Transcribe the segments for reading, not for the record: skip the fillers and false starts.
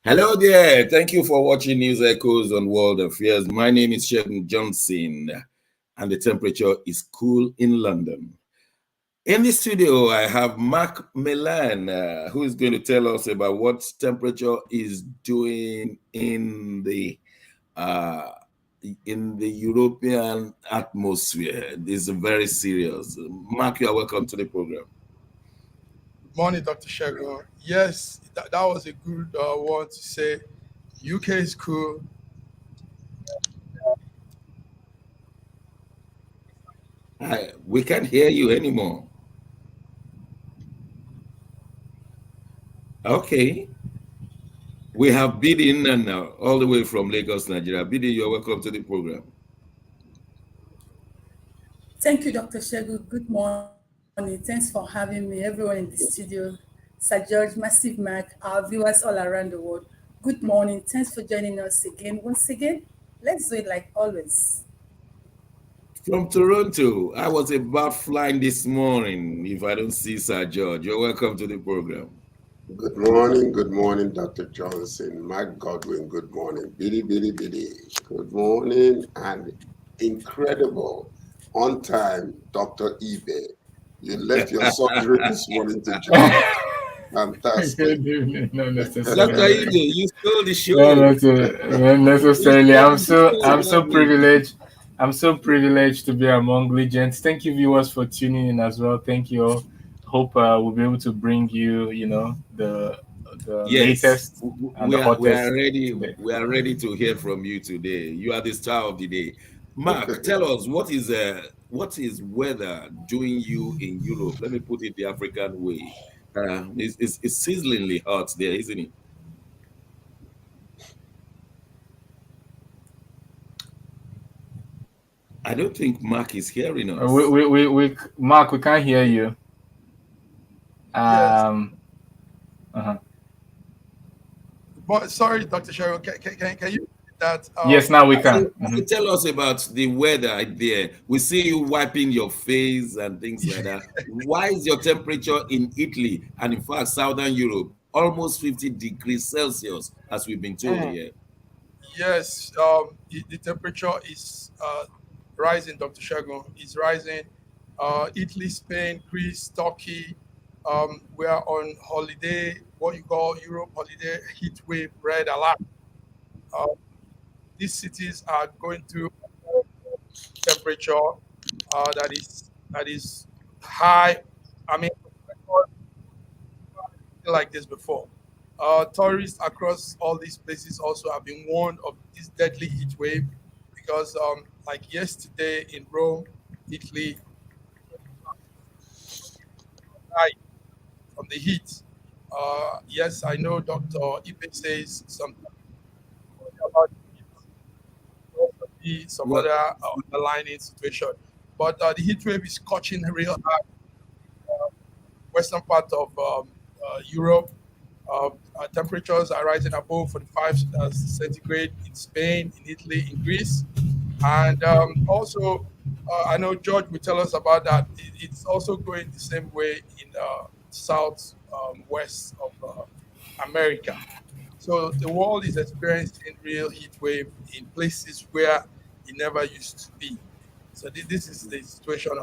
Hello there. Thank you for watching News Echoes on World Affairs. My name is Sheldon Johnson, and the temperature is cool in London. In the studio, I have Mark Milan, who is going to tell us about what temperature is doing in the European atmosphere. This is very serious. Mark, you are welcome to the program. Morning, Dr. Shagun. Yes, that was a good one to say. UK is cool. We can't hear you anymore. Okay. We have Bidin now, all the way from Lagos, Nigeria. Bidin, you're welcome to the program. Thank you, Dr. Shegu. Good morning. Thanks for having me, everyone in the studio. Sir George, Massive Mark, our viewers all around the world. Good morning. Thanks for joining us again. Once again, let's do it like always. From Toronto, I was about flying this morning. If I don't see Sir George, you're welcome to the program. Good morning, Dr. Johnson, Mike Godwin, good morning, Biddy, good morning, and incredible, on time, Dr. Ibe. You left your surgery this morning to join. Fantastic. No, Dr. Ibe, you stole the show. Not necessarily. I'm so privileged. I'm so privileged to be among legends. Thank you, viewers, for tuning in as well. Thank you all. Hope we'll be able to bring you, the latest and the hottest. We are ready to hear from you today. You are the star of the day. Mark, tell us what is weather doing you in Europe? Let me put it the African way. It's sizzlingly hot there, isn't it? I don't think Mark is hearing us. Mark, we can't hear you. But sorry, Dr. Sharon, can you that? Yes, now we can. Tell us about the weather there. We see you wiping your face and things like that. Why is your temperature in Italy and in fact Southern Europe almost 50 degrees Celsius, as we've been told here? Yes, the temperature is rising, Dr. Shagun. It's rising. Italy, Spain, Greece, Turkey. We are on holiday, what you call Europe holiday, heat wave, red alert. These cities are going through temperature that is high. I mean, like this before. Tourists across all these places also have been warned of this deadly heat wave because, like yesterday in Rome, Italy, died from the heat. Yes, I know Dr. Ibe says something about some other underlying situation, but the heat wave is scorching real hard. Western part of Europe, temperatures are rising above 45 centigrade in Spain, in Italy, in Greece, and also I know George will tell us about that. It's also going the same way in south west of America. So the world is experiencing real heat wave in places where it never used to be. So this is the situation.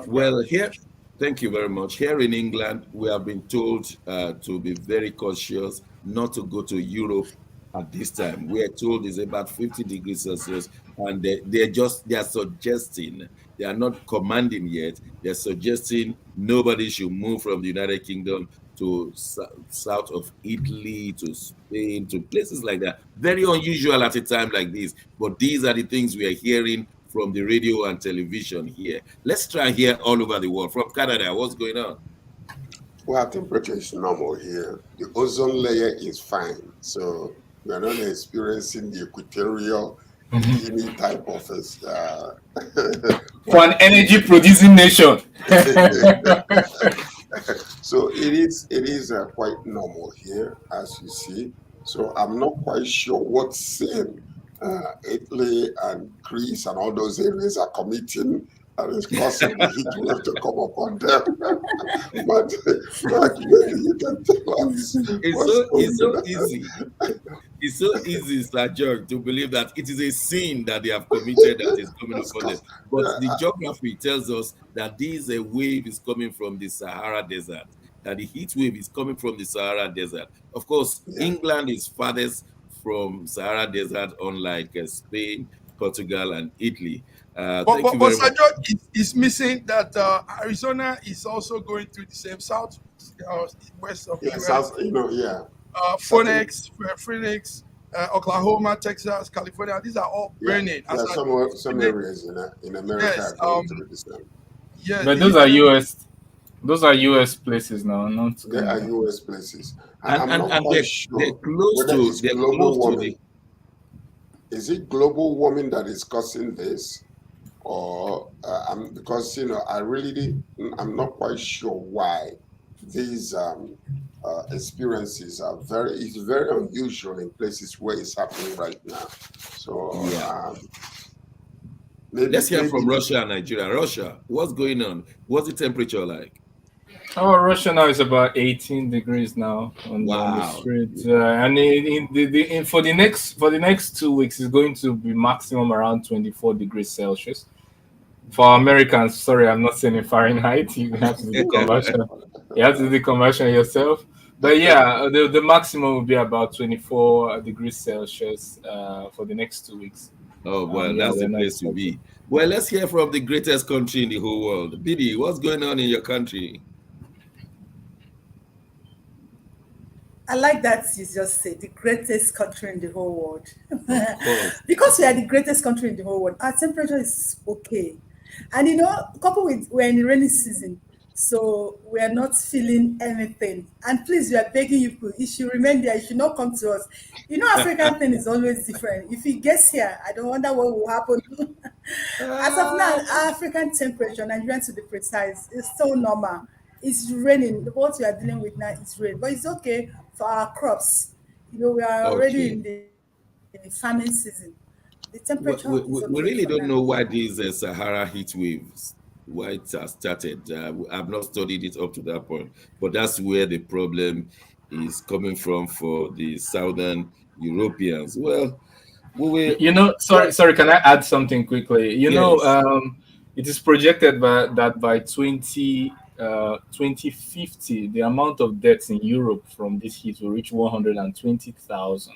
Thank you very much. Here in England, we have been told to be very cautious, not to go to Europe at this time. We are told it's about 50 degrees Celsius, and they are suggesting, they are not commanding yet, they're suggesting nobody should move from the United Kingdom to south of Italy, to Spain, to places like that. Very unusual at a time like this, but these are the things we are hearing from the radio and television here. Let's try here all over the world. From Canada, what's going on? Well, temperature is normal here. The ozone layer is fine. So we are not experiencing the equatorial Guinea type of for an energy producing nation. So it is quite normal here, as you see. So I'm not quite sure what sin Italy and Greece and all those areas are committing and it's causing the heat wave to come upon them. But maybe you can tell us. It's so easy. It's so easy, Sir George, to believe that it is a sin that they have committed that is coming upon them. But the geography tells us that this wave is coming from the Sahara Desert, that the heat wave is coming from the Sahara Desert. Of course, Yeah. England is farthest from Sahara Desert, unlike Spain, Portugal, and Italy. Thank you But very Sir much. George is missing that Arizona is also going through the same south, west of the Yeah, US. South, yeah. Certain, Phoenix, Oklahoma, Texas, California. These are all yeah, burning. yeah. As an Some estimate, areas in America yes, are going through the same. yes, But the heat those are wave. US. Those are US places now, not There are Canada. U.S. places, and And I'm and, not and quite they're sure close whether to it's they're global close to the warming. Is it global warming that is causing this, or because I I'm not quite sure why these experiences are it's very unusual in places where it's happening right now. So yeah. maybe Let's hear maybe from Russia and Nigeria. Russia, what's going on? What's the temperature like? Oh, Russia now is about 18 degrees now on the Wow. street, and for the next 2 weeks, it's going to be maximum around 24 degrees Celsius. For Americans, sorry, I'm not saying in Fahrenheit. You have to do the conversion. You have to do the conversion yourself. But yeah, the maximum will be about 24 degrees Celsius for the next 2 weeks. Oh, well, Yeah, that's we're the not place to expecting. be. Well, let's hear from the greatest country in the whole world. Bidi, what's going on in your country? I like that you just said the greatest country in the whole world. Of course. Because we are the greatest country in the whole world, our temperature is okay. And coupled with we're in the rainy season, so we are not feeling anything. And please, we are begging you, people, you should remain there, you should not come to us. African thing is always different. If it gets here, I don't wonder what will happen. As of now, Ah, African temperature, Nigerian to be precise, is still normal. It's raining. What we are dealing with now is rain, but it's okay for our crops. We are already okay. in the farming season. The we, temperature we, is we okay really for don't now. know why these Sahara heat waves, why it has started. I've not studied it up to that point, but that's where the problem is coming from for the Southern Europeans. Well, we will, Sorry, sorry. Can I add something quickly? yes. It is projected that by 2050, the amount of deaths in Europe from this heat will reach 120,000.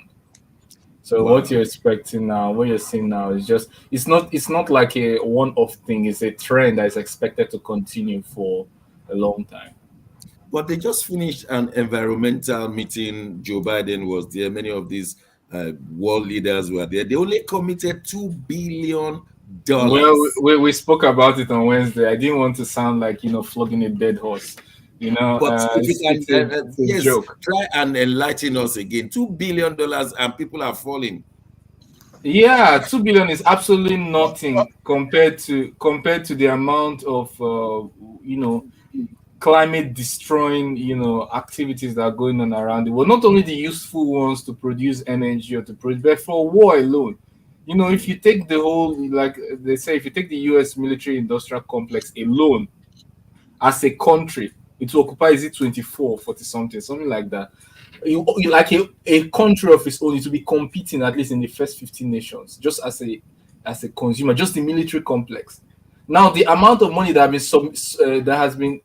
So what Wow. you're expecting now, what you're seeing now is just it's not like a one-off thing. It's a trend that is expected to continue for a long time. But they just finished an environmental meeting. Joe Biden was there. Many of these world leaders were there. They only committed $2 billion. Well, we spoke about it on Wednesday. I didn't want to sound like flogging a dead horse. But if you can, It's a yes, joke. try and enlighten us again. $2 billion and people are falling. Yeah, 2 billion is absolutely nothing compared to the amount of climate destroying activities that are going on around the world. Not only the useful ones to produce energy or to produce, but for war alone. If you take the whole, like they say, if you take the U.S. military industrial complex alone as a country, it will occupy, is it 24, 40 something like that. Like a country of its own, it will be competing at least in the first 15 nations, just as a consumer, just the military complex. Now, the amount of money that has been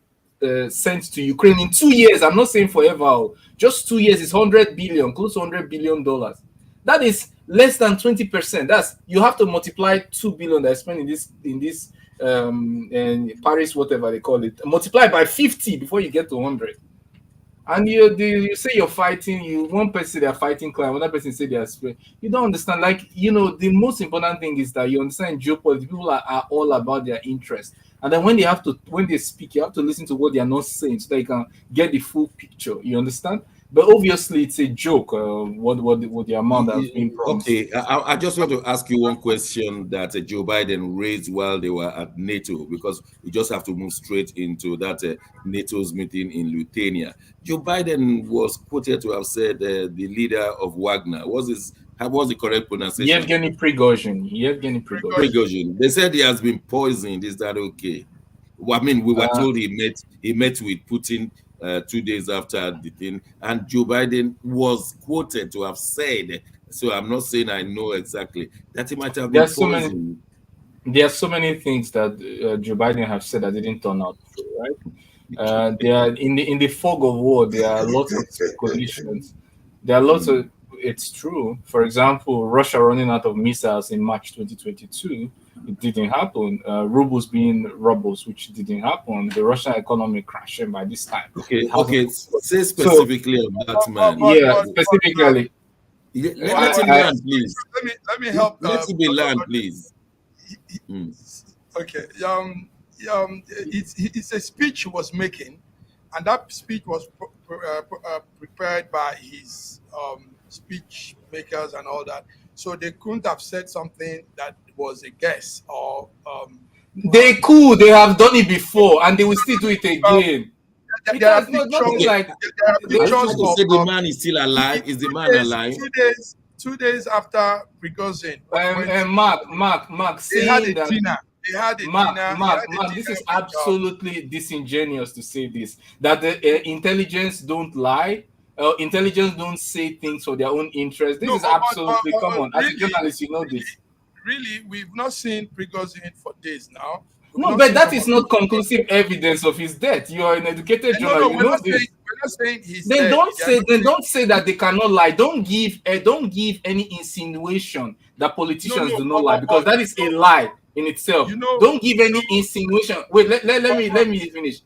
sent to Ukraine in 2 years, I'm not saying forever, just 2 years is 100 billion, close to $100 billion. That is less than 20%. That's, you have to multiply 2 billion that I spent in this and Paris, whatever they call it, multiply by 50 before you get to 100. And you say you're fighting, one person say they're fighting crime, another person say they're spread. You don't understand. Like, the most important thing is that you understand geopolitics. People are all about their interest. And then when they speak, you have to listen to what they are not saying so that you can get the full picture. You understand? But obviously it's a joke, what the amount that's being promised. Okay, I just want to ask you one question that Joe Biden raised while they were at NATO, because we just have to move straight into that NATO's meeting in Lithuania. Joe Biden was quoted to have said the leader of Wagner. Was the correct pronunciation? Yevgeny Prigozhin. Prigozhin. They said he has been poisoned. Is that okay? Well, I mean, we were Uh, told he met with Putin 2 days after the thing. And Joe Biden was quoted to have said, so I'm not saying I know exactly, that he might have been There's so many. poisoned. There are so many things that Joe Biden have said that didn't turn out true, right? There are in the fog of war. There are lots of speculations. There are lots of. It's true. For example, Russia running out of missiles in March 2022. It didn't happen. Rubles being rubles, which didn't happen. The Russian economy crashing by this time. Okay, It hasn't. okay. Say So specifically of that man. yeah, specifically. Let him land, please. let me help. Let him be land, please. Okay. It's a speech he was making, and that speech was prepared by his speech makers and all that. So they couldn't have said something that was a guess or. They could. They have done it before, and they will still do it again. There are Nothing like. there are Are you pictures trying to say of the man is still alive? Is the man alive? 2 days after Prigozhin. Mark, They had a saying that. dinner. They had a Mark, dinner. Mark, this is absolutely disingenuous to say this. That the intelligence don't lie. Intelligence don't say things for their own interest. This is absolutely common. As a journalist, you know this. Really, we've not seen Prigozhin for days now. No, but that is not conclusive evidence of his death. You are an educated journalist. You know this. We're not saying he's Then dead. don't say that they cannot lie. Don't give any insinuation that politicians do not lie, because that is a lie in itself. Don't give any insinuation. Wait, let me finish.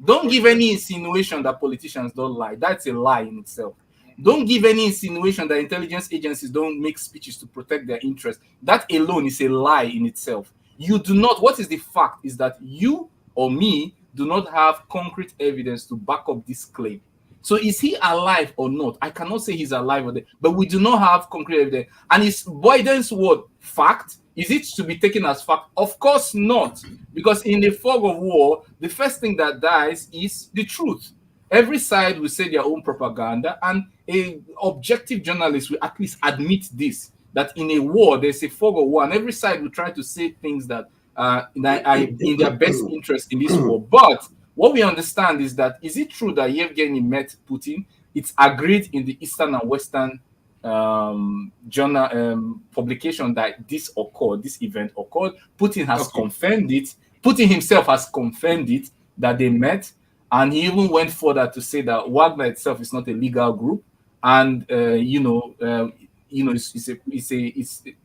Don't give any insinuation that politicians don't lie. That's a lie in itself. Don't give any insinuation that intelligence agencies don't make speeches to protect their interests. That alone is a lie in itself. You do not. What is the fact is that you or me do not have concrete evidence to back up this claim. So is he alive or not? I cannot say he's alive or dead, but we do not have concrete evidence. And is Biden's word fact? Is it to be taken as fact? Of course not, because in the fog of war, the first thing that dies is the truth. Every side will say their own propaganda, and a objective journalist will at least admit this, that in a war, there's a fog of war, and every side will try to say things that are in their best interest in this war. But what we understand is that, is it true that Yevgeny met Putin? It's agreed in the Eastern and Western journal publication that this event occurred. Putin has confirmed it. Putin himself has confirmed it, that they met. And he even went further to say that Wagner itself is not a legal group, and it's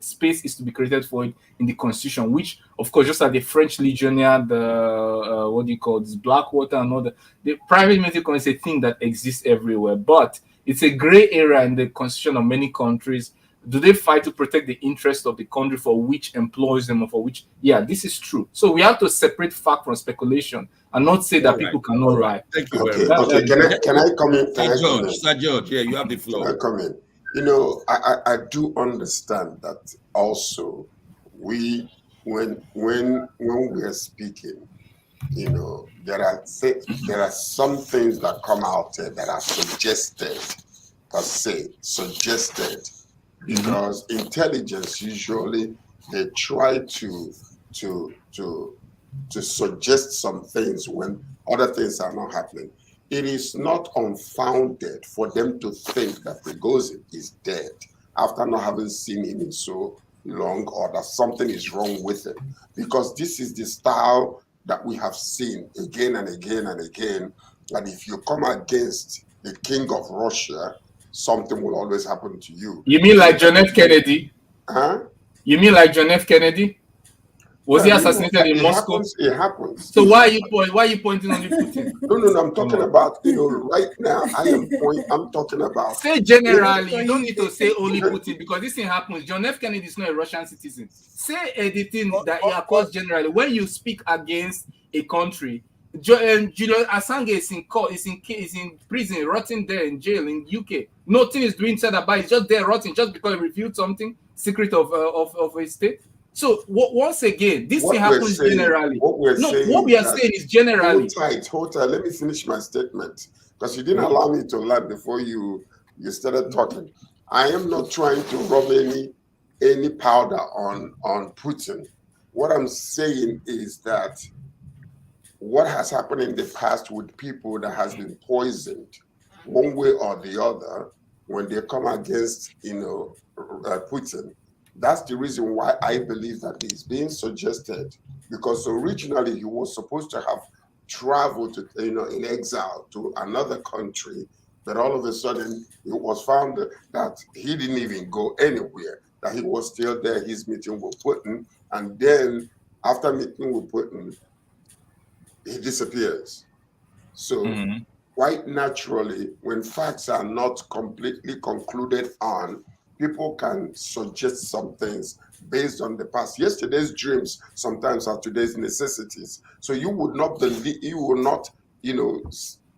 space is to be created for it in the constitution. Which, of course, just like the French Legionnaire, the what do you call this, Blackwater, and all the private military is a thing that exists everywhere, but it's a gray area in the constitution of many countries. Do they fight to protect the interest of the country for which employs them, or for which? Yeah, this is true. So we have to separate fact from speculation and not say that people cannot lie. Thank you very much. much. Can I come in? Sir George, yeah, you have the floor. Can I come in? You know, I do understand that also. When we are speaking, you know, there are some things that come out there that are suggested, because intelligence usually they try to suggest some things when other things are not happening. It is not unfounded for them to think that Prigozhin is dead after not having seen him in so long, or that something is wrong with him, because this is the style that we have seen again and again and again. And if you come against the king of Russia, something will always happen to you. You mean like John F. Kennedy? Huh? You mean like John F. Kennedy? Was he assassinated in Moscow? It happens. So why are you pointing on Putin? No. I'm talking about, right now. I'm talking about. Say generally. You don't need to say only Putin, because this thing happens. John F. Kennedy is not a Russian citizen. Say anything that he occurs generally. When you speak against a country, Julian Assange is in court, is in prison, rotting there in jail in UK. Nothing is doing said about. He's just there rotting just because he revealed something secret of a state. So once again, this thing happens generally. What we are saying is generally. Hold tight. Let me finish my statement, because you didn't allow me to land before you started talking. I am not trying to rub any powder on Putin. What I'm saying is that what has happened in the past with people that has been poisoned one way or the other when they come against, Putin. That's the reason why I believe that he's being suggested, because originally he was supposed to have traveled to, in exile to another country, but all of a sudden it was found that he didn't even go anywhere, that he was still there. He's meeting with Putin, and then after meeting with Putin, he disappears. So quite naturally, when facts are not completely concluded on, people can suggest some things based on the past. Yesterday's dreams sometimes are today's necessities. So you would not believe, you will not,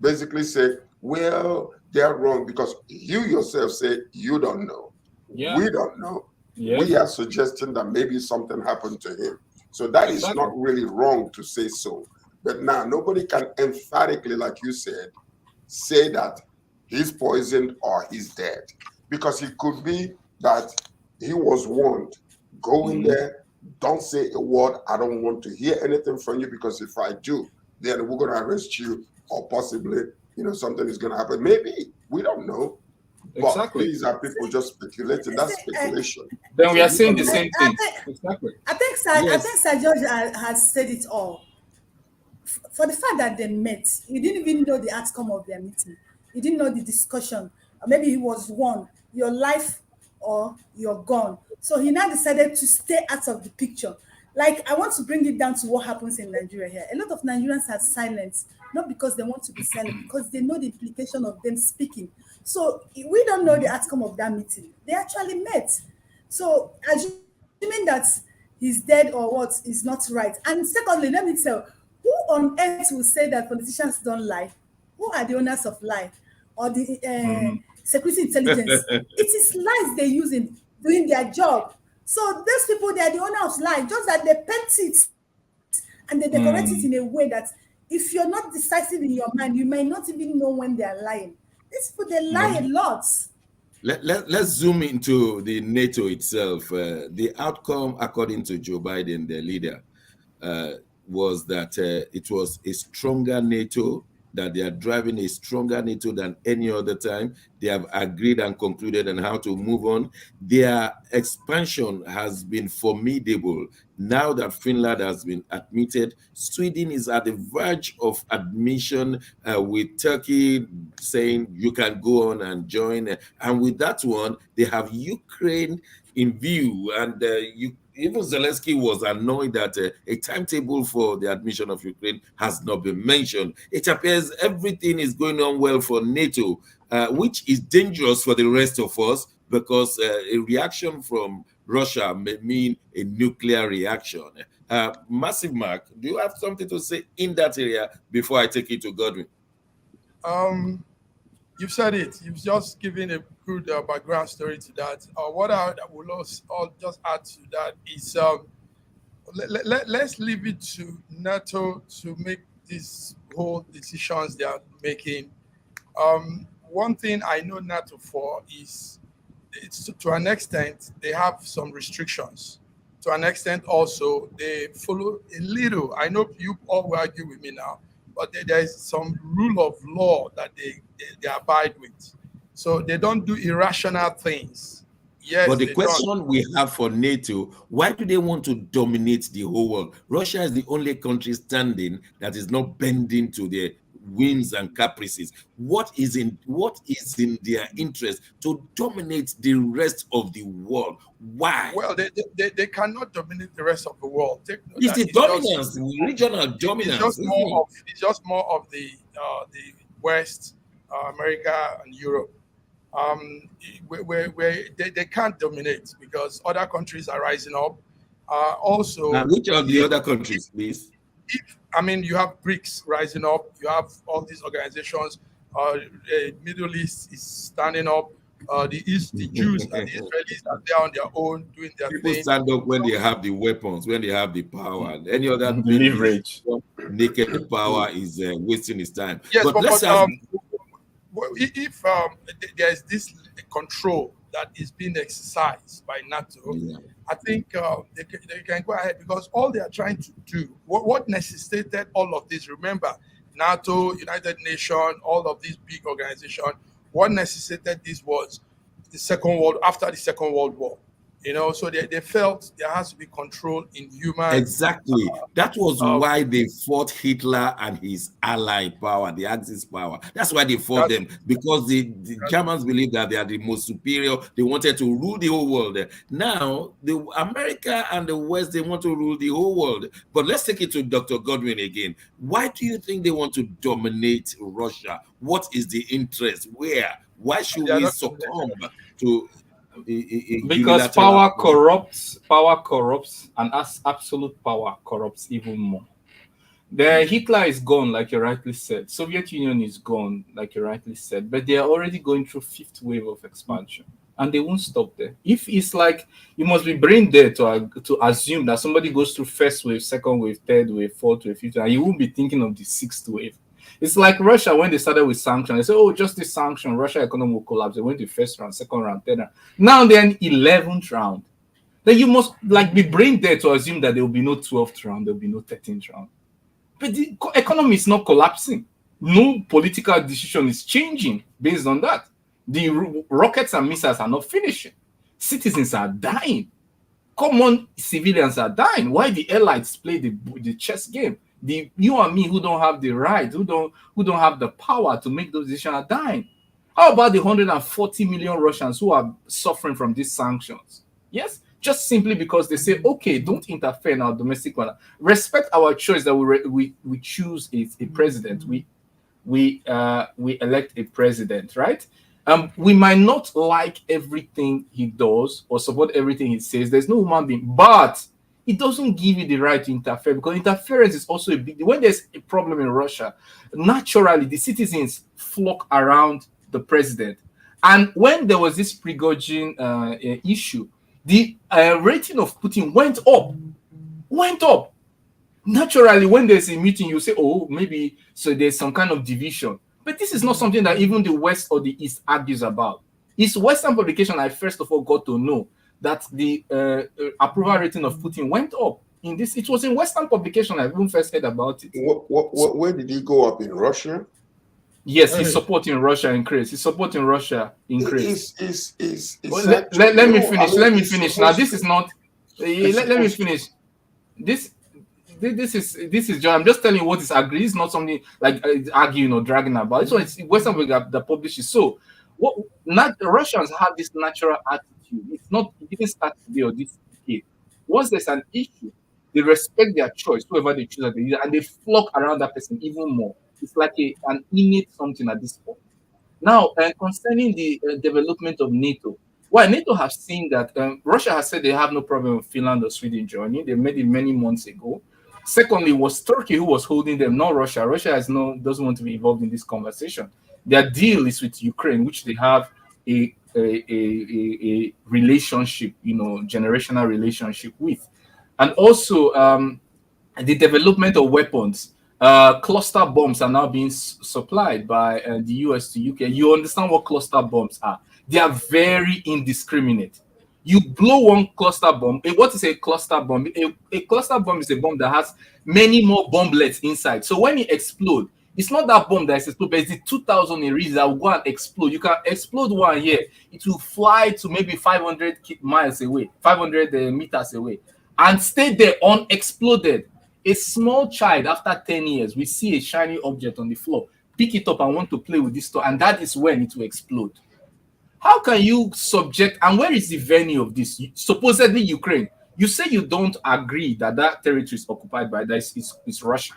basically say, well, they're wrong, because you yourself say you don't know. Yeah. We don't know. Yes. We are suggesting that maybe something happened to him. So that is not really wrong to say so. But now nobody can emphatically, like you said, say that he's poisoned or he's dead. Because it could be that he was warned, go in there, don't say a word, I don't want to hear anything from you, because if I do, then we're going to arrest you, or possibly, something is going to happen. Maybe, we don't know. But these are people just speculating. That's speculation. Then we are saying the same thing. I think Sir George has said it all. For the fact that they met, he didn't even know the outcome of their meeting. He didn't know the discussion. Or maybe he was one, your life or you're gone. So he now decided to stay out of the picture. Like, I want to bring it down to what happens in Nigeria here. A lot of Nigerians are silent, not because they want to be silent, because they know the implication of them speaking. So we don't know the outcome of that meeting. They actually met. So assuming that he's dead or what is not right. And secondly, let me tell, who on earth will say that politicians don't lie? Who are the owners of lie? Or the security intelligence? It is lies they use in doing their job. So those people, they are the owner of lie, just that they paint it and they decorate it in a way that if you're not decisive in your mind, you may not even know when they are lying. These people, they lie a lot. Let's zoom into the NATO itself. The outcome, according to Joe Biden, the leader, was that it was a stronger NATO, that they are driving a stronger NATO than any other time. They have agreed and concluded on how to move on. Their expansion has been formidable. Now that Finland has been admitted, Sweden is at the verge of admission, with Turkey saying you can go on and join. And with that one, they have Ukraine in view, and even Zelensky was annoyed that a timetable for the admission of Ukraine has not been mentioned. It appears everything is going on well for NATO, which is dangerous for the rest of us, because a reaction from Russia may mean a nuclear reaction. Massive Mark, do you have something to say in that area before I take it to Godwin? You've said it. You've just given a good background story to that. What I will just add to that is let's leave it to NATO to make these whole decisions they are making. One thing I know NATO for is, it's to an extent, they have some restrictions. To an extent also, they follow a little. I know you all will argue with me now, but there is some rule of law that they abide with. So they don't do irrational things. Yes, but the question we have for NATO, why do they want to dominate the whole world? Russia is the only country standing that is not bending to their whims and caprices. What is in their interest to dominate the rest of the world? Why? Well, they cannot dominate the rest of the world. It's the dominance, regional dominance. It's just more of the West, America and Europe, where they can't dominate because other countries are rising up. Also, now, which of the other countries, please? You have BRICS rising up. You have all these organizations. Middle East is standing up. The Jews and the Israelis are there on their own doing their thing. People stand up when they have the weapons, when they have the power. And any other leverage, naked power is wasting his time. Yes, but if there's this control that is being exercised by NATO, Yeah. I think they can go ahead, because all they are trying to do, what necessitated all of this, remember, NATO, United Nations, all of these big organizations, what necessitated this was after the Second World War. So they felt there has to be control in human. Exactly. That was Uh, why they fought Hitler and his ally power, the Axis power. That's why they fought that, them, because the Germans believed that they are the most superior. They wanted to rule the whole world. Now, the America and the West, they want to rule the whole world. But let's take it to Dr. Godwin again. Why do you think they want to dominate Russia? What is the interest? Where? Why should they are we not succumb to Because unilateral? power corrupts, and as absolute power corrupts even more. The Hitler is gone, like you rightly said. Soviet Union is gone, like you rightly said. But they are already going through fifth wave of expansion, and they won't stop there. If it's like you must be brain dead to assume that somebody goes through first wave, second wave, third wave, fourth wave, fifth wave, and you won't be thinking of the sixth wave. It's like Russia when they started with sanctions. They said, "Oh, just this sanction, Russia economy will collapse." They went to first round, second round, third round. Now they're in 11th round. Then you must be brain dead to assume that there will be no 12th round, there will be no 13th round. But the economy is not collapsing. No political decision is changing based on that. The rockets and missiles are not finishing. Citizens are dying. Common civilians are dying. Why the allies play the chess game? You and me who don't have the right, who don't have the power to make those decisions are dying. How about the 140 million Russians who are suffering from these sanctions? Yes, just simply because they say, okay, don't interfere in our domestic matter. Respect our choice that we choose a president. We elect a president, right? We might not like everything he does or support everything he says. There's no human being, but it doesn't give you the right to interfere, because interference is also a big deal. When there's a problem in Russia, naturally the citizens flock around the president. And when there was this Prigozhin issue, the rating of Putin went up. Naturally, when there's a meeting, you say, oh, maybe so there's some kind of division. But this is not something that even the West or the East argues about. It's Western publication I first of all got to know that the approval rating of Putin went up. It was in Western publication I even first heard about it. Where did he go up, in Russia? Yes, he's supporting Russia increase. He's supporting Russia increase. Let me finish. Let me finish. Now, this is not. Let me finish. This is just. I'm just telling you what is agreed. It's not something like arguing or dragging about. It's Western media that publishes. So, the Russians have this natural attitude. It didn't start today or this decade. Once there's an issue, they respect their choice, whoever they choose, and they flock around that person even more. It's like an innate something at this point. Now, concerning the development of NATO, NATO has seen that Russia has said they have no problem with Finland or Sweden joining. They made it many months ago. Secondly, it was Turkey who was holding them, not Russia. Russia doesn't want to be involved in this conversation. Their deal is with Ukraine, which they have a relationship, generational relationship with. And also the development of weapons. Cluster bombs are now being supplied by the US to UK. You understand what cluster bombs are? They are very indiscriminate. You blow one cluster bomb. What is a cluster bomb? A cluster bomb is a bomb that has many more bomblets inside. So when it explodes, it's not that bomb that is exploded, but it's the 2,000 it that will go and explode. You can explode one here. It will fly to maybe 500 miles away, 500 meters away, and stay there unexploded. A small child, after 10 years, we see a shiny object on the floor, pick it up and want to play with this toy, and that is when it will explode. How can you subject, and where is the venue of this? Supposedly Ukraine. You say you don't agree that territory is occupied by that is Russia,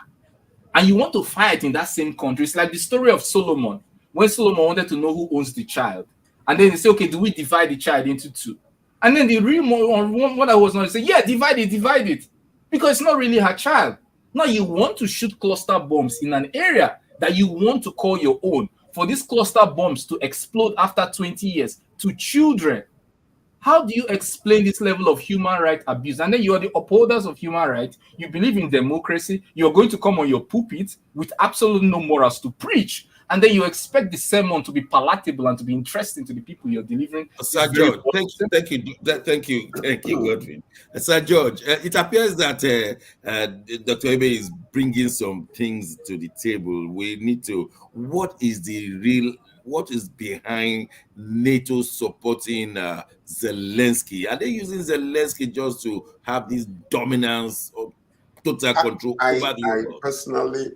and you want to fight in that same country. It's like the story of Solomon, when Solomon wanted to know who owns the child, and then they say, okay, do we divide the child into two? And then the real one, what I was not say, yeah, divide it, because it's not really her child. Now you want to shoot cluster bombs in an area that you want to call your own, for these cluster bombs to explode after 20 years to children. How do you explain this level of human rights abuse? And then you are the upholders of human rights. You believe in democracy. You're going to come on your pulpit with absolutely no morals to preach and then you expect the sermon to be palatable and to be interesting to the people you're delivering. Sir George, thank you, Godwin. Sir George, it appears that Dr. Ebe is bringing some things to the table. We need to. What is behind NATO supporting Zelensky? Are they using Zelensky just to have this dominance or total control over the world? I personally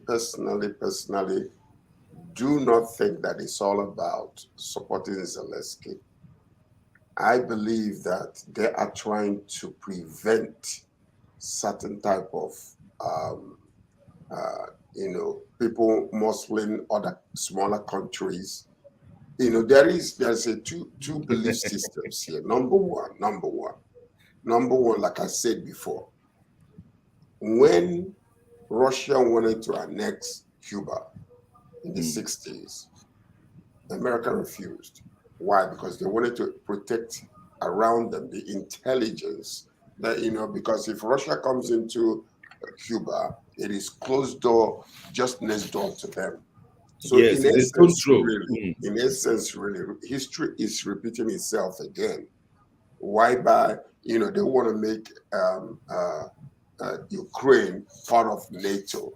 do not think that it's all about supporting Zelensky. I believe that they are trying to prevent certain type of, people muscling other smaller countries. There's a two belief systems here. Number one, like I said before, when Russia wanted to annex Cuba in the 60s, America refused. Why? Because they wanted to protect around them the intelligence that, because if Russia comes into Cuba, it is closed door, just next door to them. So yes, in essence, really, history is repeating itself again. Why? They want to make Ukraine part of NATO.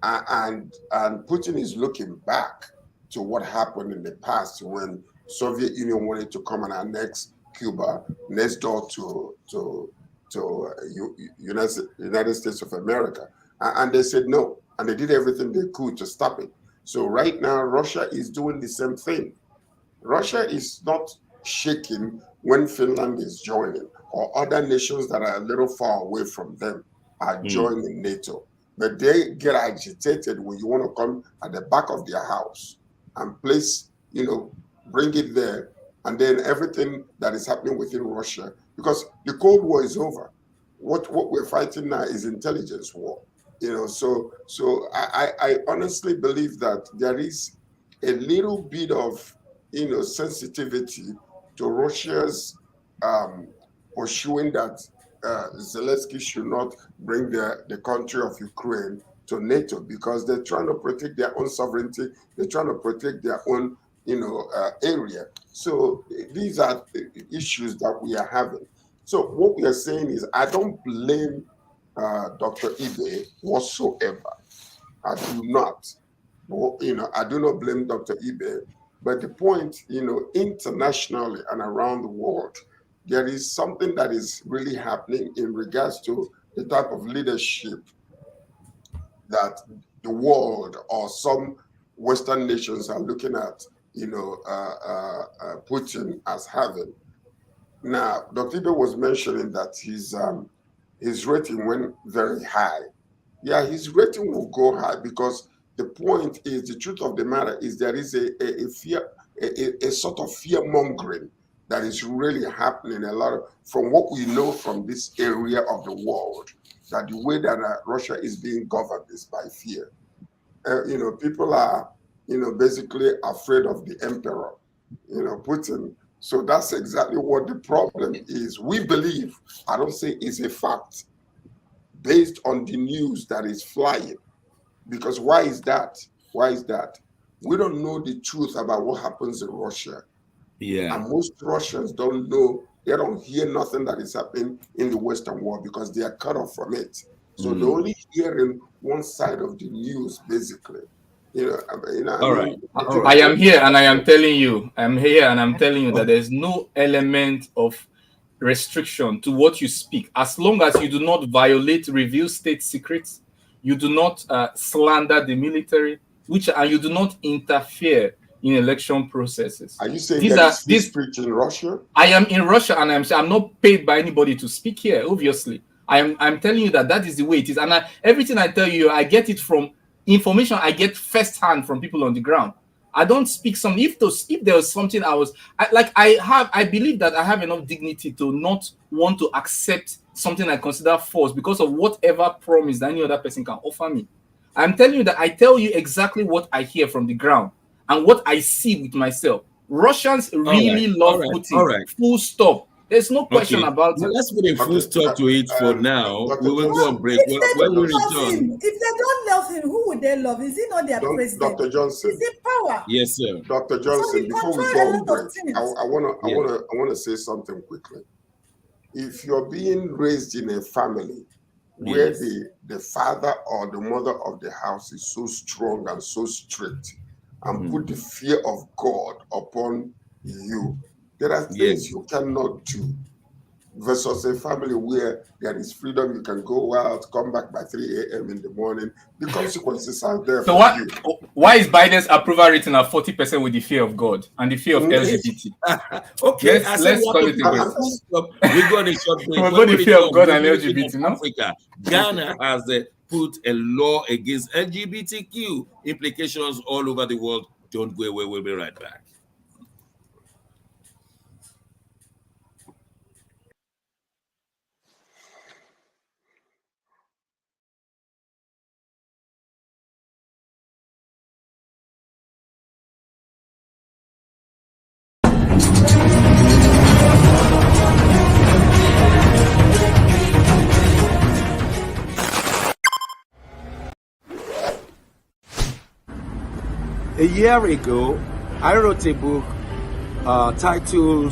And Putin is looking back to what happened in the past when Soviet Union wanted to come and annex Cuba next door to United States of America, and they said no, and they did everything they could to stop it. So right now, Russia is doing the same thing. Russia is not shaking when Finland is joining, or other nations that are a little far away from them are joining NATO. But they get agitated when you want to come at the back of their house and place, bring it there, and then everything that is happening within Russia, because the Cold War is over. What we're fighting now is intelligence war. So I honestly believe that there is a little bit of sensitivity to Russia's pursuing that Zelensky should not bring the country of Ukraine to NATO, because they're trying to protect their own sovereignty. They're trying to protect their own, area. So these are issues that we are having. So what we are saying is, I don't blame Dr. Ibe whatsoever. I do not. I do not blame Dr. Ibe. But the point, internationally and around the world, there is something that is really happening in regards to the type of leadership that the world or some Western nations are looking at, Putin as having. Now, Dr. Ibe was mentioning that his rating went very high. Yeah, his rating will go high because the point is, the truth of the matter is, there is a fear, a sort of fear mongering that is really happening from what we know from this area of the world, that the way that Russia is being governed is by fear. People are, basically afraid of the emperor, Putin. So that's exactly what the problem is. We believe, I don't say it's a fact, based on the news that is flying. Because why is that? We don't know the truth about what happens in Russia. Yeah. And most Russians don't know, they don't hear nothing that is happening in the Western world because they are cut off from it. So they're only hearing one side of the news, basically. All right. I am here and I am telling you, that there's no element of restriction to what you speak, as long as you do not violate, reveal state secrets, you do not slander the military, and you do not interfere in election processes. Are you saying that this speech in Russia? I am in Russia and I'm not paid by anybody to speak here, obviously. I'm telling you that is the way it is. And everything I tell you, I get it from information I get firsthand from people on the ground. I don't speak something. If there was something I believe that I have enough dignity to not want to accept something I consider false because of whatever promise that any other person can offer me. I'm telling you that I tell you exactly what I hear from the ground and what I see with myself. Russians really love Putin. All right. Full stop. There's no question Okay, about well, it. let's put a full stop to it for now. Dr. We will go on Johnson, break. If they When we don't love return, him, if they don't love him, who would they love? Is he not their president? Dr. Johnson, He's in power. yes, sir. Dr. So he Johnson, before we controls go a on lot break, of I things. wanna say something quickly. If you're being raised in a family where Yes. the father or the mother of the house is so strong and so strict and put the fear of God upon you, there are things you cannot do. Versus a family where there is freedom, you can go out, come back by 3 a.m. in the morning. The consequences are there So for you. why is Biden's approval rating at 40% with the fear of God and the fear of LGBT? Okay, Let's call it a day. We're going to short break. We're When going we to fear of return, God and we're looking LGBT, at no? Africa. Ghana has put a law against LGBTQ implications all over the world. Don't go away. We'll be right back. A year ago, I wrote a book titled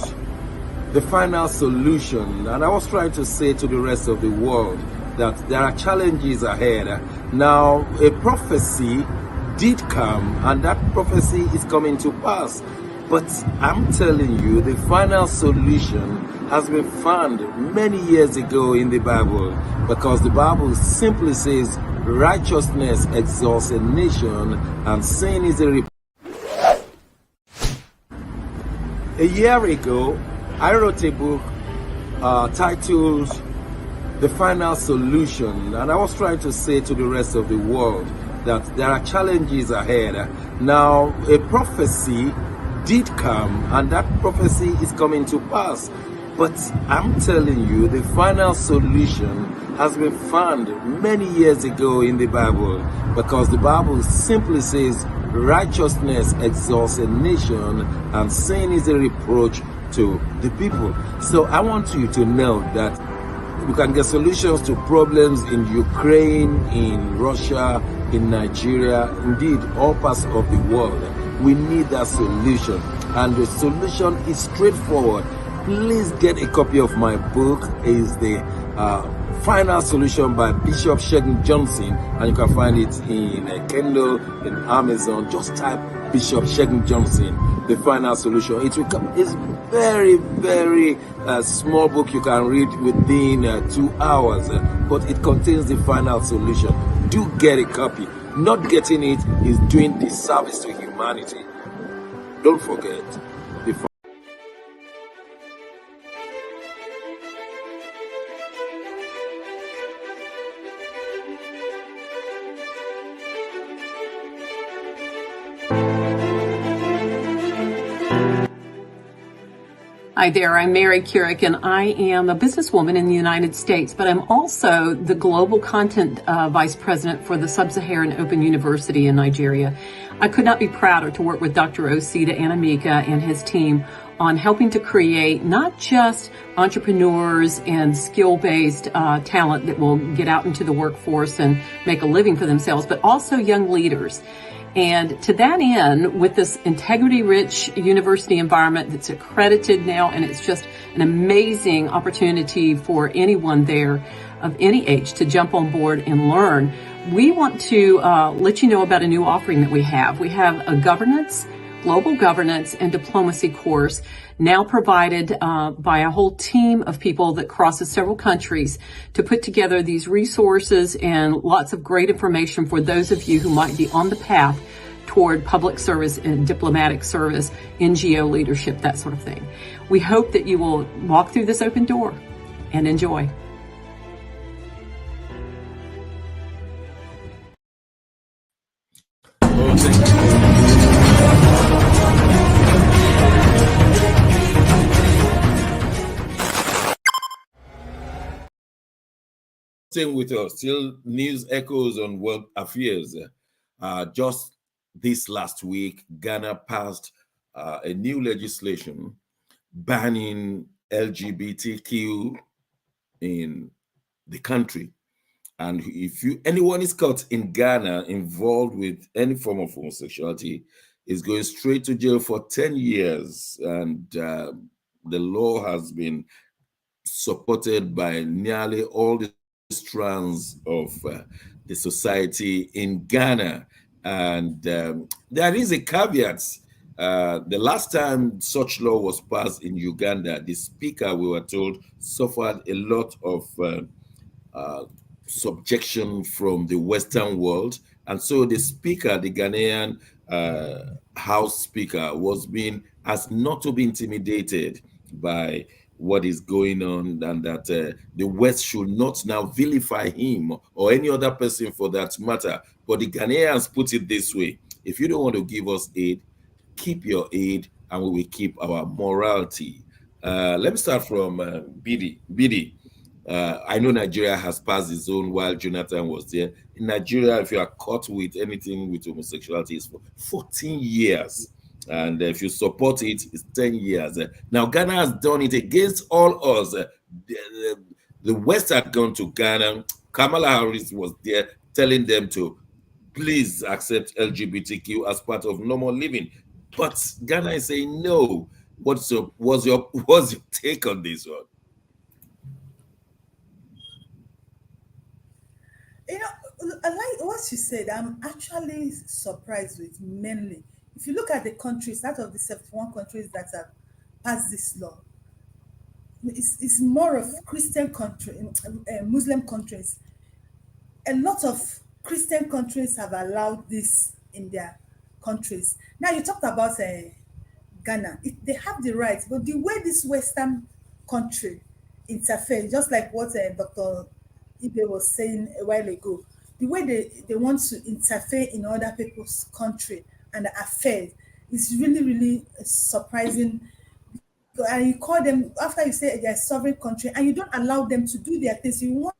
The Final Solution, and I was trying to say to the rest of the world that there are challenges ahead. Now, a prophecy did come, and that prophecy is coming to pass. But I'm telling you, the final solution has been found many years ago in the Bible, because the Bible simply says righteousness exalts a nation and sin is a reproach. A year ago, I wrote a book titled The Final Solution, and I was trying to say to the rest of the world that there are challenges ahead. Now, a prophecy did come, and that prophecy is coming to pass. But I'm telling you, the final solution has been found many years ago in the Bible, because the Bible simply says righteousness exalts a nation and sin is a reproach to the people. So I want you to know that you can get solutions to problems in Ukraine, in Russia, in Nigeria, indeed all parts of the world. We need that solution, and the solution is straightforward. Please get a copy of my book. It's the Final Solution by Bishop Shegun Johnson, and you can find it in Kindle, in Amazon. Just type Bishop Shegun Johnson, The Final Solution. It will come. It's very, very small book you can read within 2 hours, but it contains the final solution. Do get a copy. Not getting it is doing disservice to humanity. Don't forget. Hi there, I'm Mary Keurig, and I am a businesswoman in the United States, but I'm also the Global Content Vice President for the Sub-Saharan Open University in Nigeria. I could not be prouder to work with Dr. Osita Anamika and his team on helping to create not just entrepreneurs and skill-based talent that will get out into the workforce and make a living for themselves, but also young leaders. And to that end, with this integrity-rich university environment that's accredited now, and it's just an amazing opportunity for anyone there of any age to jump on board and learn, we want to let you know about a new offering that we have. We have a global governance and diplomacy course now provided by a whole team of people that crosses several countries to put together these resources and lots of great information for those of you who might be on the path toward public service and diplomatic service, NGO leadership, that sort of thing. We hope that you will walk through this open door and enjoy. Oh, thank you. Staying with us, still news echoes on world affairs. Just this last week, Ghana passed a new legislation banning LGBTQ in the country. And if anyone is caught in Ghana involved with any form of homosexuality, is going straight to jail for 10 years. And the law has been supported by nearly all the strands of the society in Ghana. And there is a caveat. The last time such law was passed in Uganda, the speaker, we were told, suffered a lot of subjection from the Western world. And so the speaker, the Ghanaian House Speaker, was being asked not to be intimidated by what is going on, and that the West should not now vilify him or any other person for that matter. But the Ghanaians put it this way: if you don't want to give us aid, keep your aid and we will keep our morality. Let me start from Bidi. Bidi, I know Nigeria has passed its own while Jonathan was there. In Nigeria, if you are caught with anything with homosexuality, it's for 14 years. And if you support it, it's 10 years. Now, Ghana has done it against all us. The West had gone to Ghana. Kamala Harris was there telling them to please accept LGBTQ as part of normal living. But Ghana is saying no. What's your take on this one? You know, I like what you said. I'm actually surprised with mainly. If you look at the countries, out of the 71 countries that have passed this law, it's more of Christian country, Muslim countries. A lot of Christian countries have allowed this in their countries. Now you talked about Ghana. They have the right, but the way this Western country interfere, just like what Dr. Ibe was saying a while ago, the way they want to interfere in other people's country and affairs is really, really surprising. And you call them, after you say they're a sovereign country, and you don't allow them to do their things, you want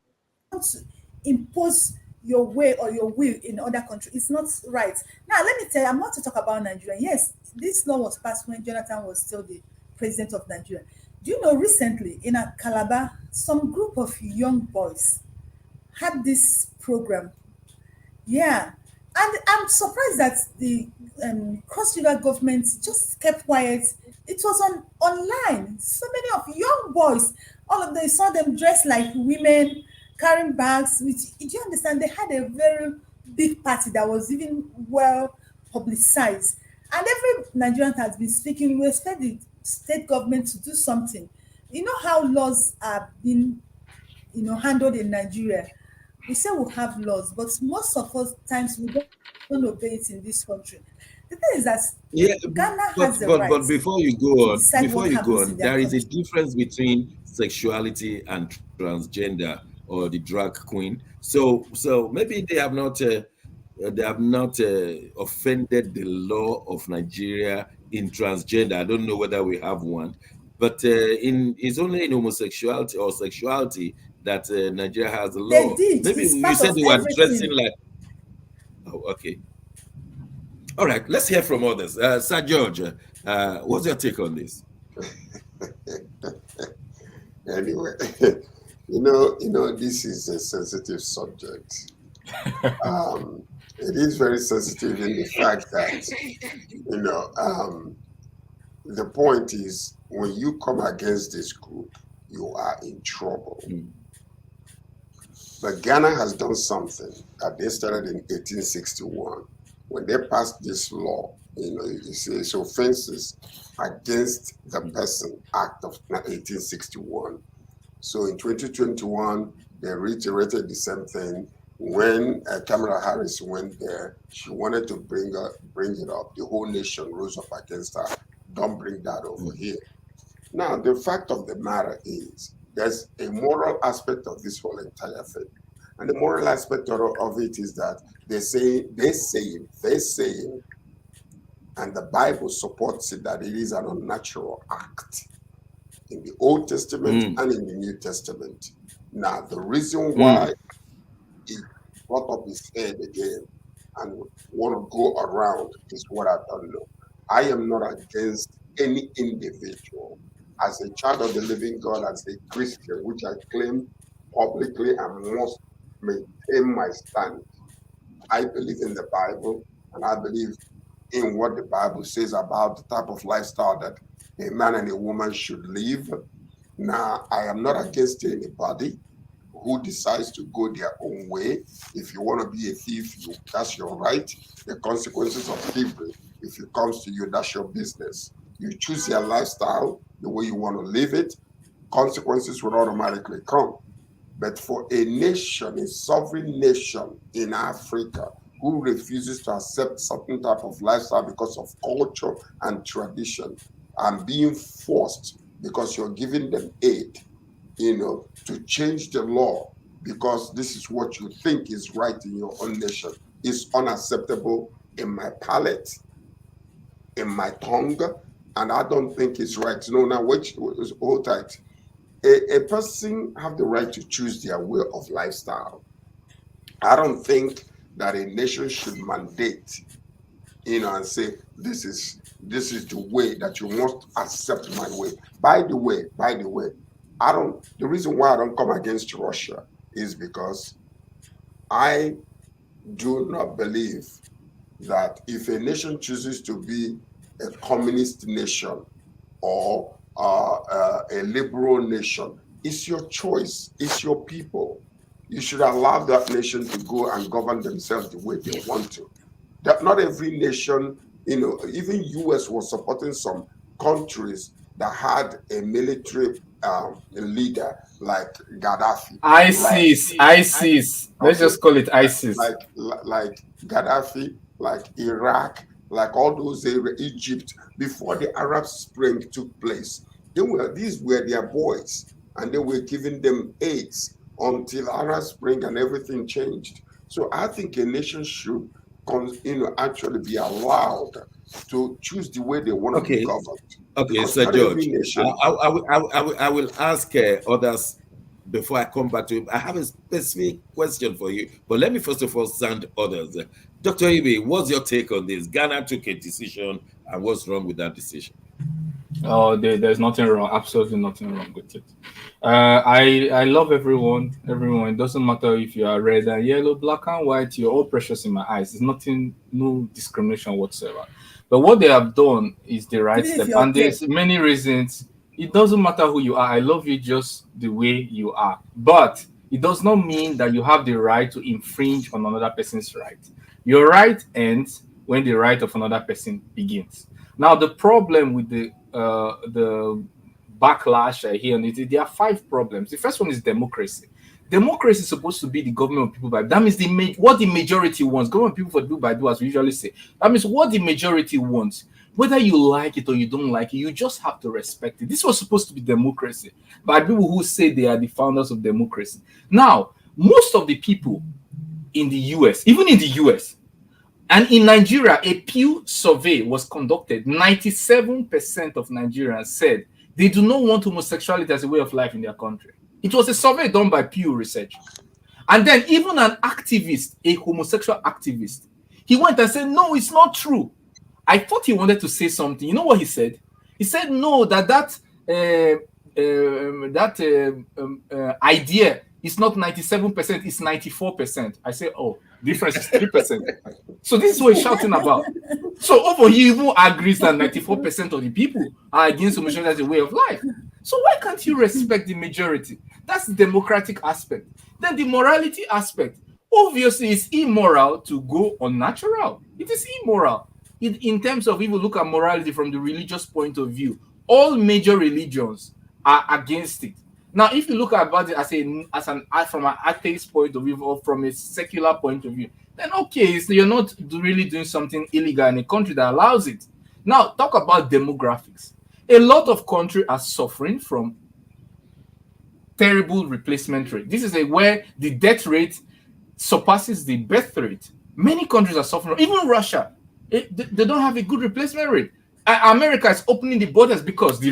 to impose your way or your will in other countries. It's not right. Now, let me tell you, I'm not to talk about Nigeria. Yes, this law was passed when Jonathan was still the president of Nigeria. Do you know recently in a Calabar, some group of young boys had this program? Yeah. And I'm surprised that the Cross River government just kept quiet. It was online. So many of young boys, all of them, saw them dressed like women, carrying bags. Do you understand? They had a very big party that was even well publicized. And every Nigerian has been speaking. We expect the state government to do something. You know how laws are being, handled in Nigeria. We say we have laws, but most of us times we don't obey it in this country. The thing is that Ghana has the right. But before you go to on, decide what happens in their there is a country. difference between sexuality and transgender or the drag queen. So maybe they have not offended the law of Nigeria in transgender. I don't know whether we have one, but it's only in homosexuality or sexuality that Nigeria has a They law. did. Maybe It's you part said of they were dressing everything. like. Oh, okay. All right. Let's hear from others. Sir George, what's your take on this? Anyway, this is a sensitive subject. It is very sensitive in the fact that, the point is when you come against this group, you are in trouble. But Ghana has done something that they started in 1861. When they passed this law, it's offenses against the person act of 1861. So in 2021, they reiterated the same thing. When Kamala Harris went there, she wanted to bring it up. The whole nation rose up against her. Don't bring that over here. Now, the fact of the matter is, there's a moral aspect of this whole entire thing. And the moral aspect of it is that they're saying, and the Bible supports it, that it is an unnatural act in the Old Testament and in the New Testament. Now, the reason why he brought up his head again and want to go around is what I don't know. I am not against any individual. as a child of the living God, as a Christian, which I claim publicly and must maintain my stand. I believe in the Bible, and I believe in what the Bible says about the type of lifestyle that a man and a woman should live. Now, I am not against anybody who decides to go their own way. If you want to be a thief, that's your right. The consequences of thievery, if it comes to you, that's your business. You choose your lifestyle the way you want to live it, consequences will automatically come. But for a nation, a sovereign nation in Africa, who refuses to accept certain type of lifestyle because of culture and tradition, and being forced because you're giving them aid, to change the law because this is what you think is right in your own nation, is unacceptable in my palate, in my tongue, and I don't think it's right. Now, which hold tight. A person have the right to choose their way of lifestyle. I don't think that a nation should mandate, and say this is the way that you must accept my way. By the way, the reason why I don't come against Russia is because I do not believe that if a nation chooses to be a communist nation or a liberal nation, it's your choice, it's your people. You should allow that nation to go and govern themselves the way they want to. That not every nation, even US was supporting some countries that had a military leader like Gaddafi. ISIS. Let's just call it ISIS. Like Gaddafi, like Iraq, like all those areas, Egypt, before the Arab Spring took place. These were their boys, and they were giving them aids until Arab Spring and everything changed. So I think a nation should, actually be allowed to choose the way they want to be governed. Okay, Sir George, I will ask others before I come back to him. I have a specific question for you, but let me first of all sound others. Dr. Ibe, what's your take on this? Ghana took a decision, and what's wrong with that decision? Oh, there's nothing wrong. Absolutely nothing wrong with it. I love everyone. It doesn't matter if you are red and yellow, black and white. You're all precious in my eyes. There's nothing, no discrimination whatsoever. But what they have done is the right step, and there's many reasons. It doesn't matter who you are. I love you just the way you are. But it does not mean that you have the right to infringe on another person's right. Your right ends when the right of another person begins. Now, the problem with the backlash here on it, there are 5 problems. The first one is democracy. Democracy is supposed to be the government of people by. That means what the majority wants. Government of people for people by do, as we usually say. That means what the majority wants. Whether you like it or you don't like it, you just have to respect it. This was supposed to be democracy by people who say they are the founders of democracy. Now, most of the people in the US, even in the US, and in Nigeria, a Pew survey was conducted. 97% of Nigerians said they do not want homosexuality as a way of life in their country. It was a survey done by Pew Research. And then even an activist, a homosexual activist, he went and said, no, it's not true. I thought he wanted to say something. You know what he said? He said, no, that idea is not 97%, it's 94%. I say, oh, difference is 3%. So this is what he's shouting about. So over here, he even agrees that 94% of the people are against homosexuality as a way of life. So why can't you respect the majority? That's the democratic aspect. Then the morality aspect. Obviously, it's immoral to go unnatural. It is immoral. In terms of, if you look at morality from the religious point of view, all major religions are against it. Now, if you look about it from an atheist point of view or from a secular point of view, then okay, so you're not really doing something illegal in a country that allows it. Now, talk about demographics. A lot of countries are suffering from terrible replacement rate. This is where the death rate surpasses the birth rate. Many countries are suffering, even Russia. They don't have a good replacement rate. America is opening the borders because they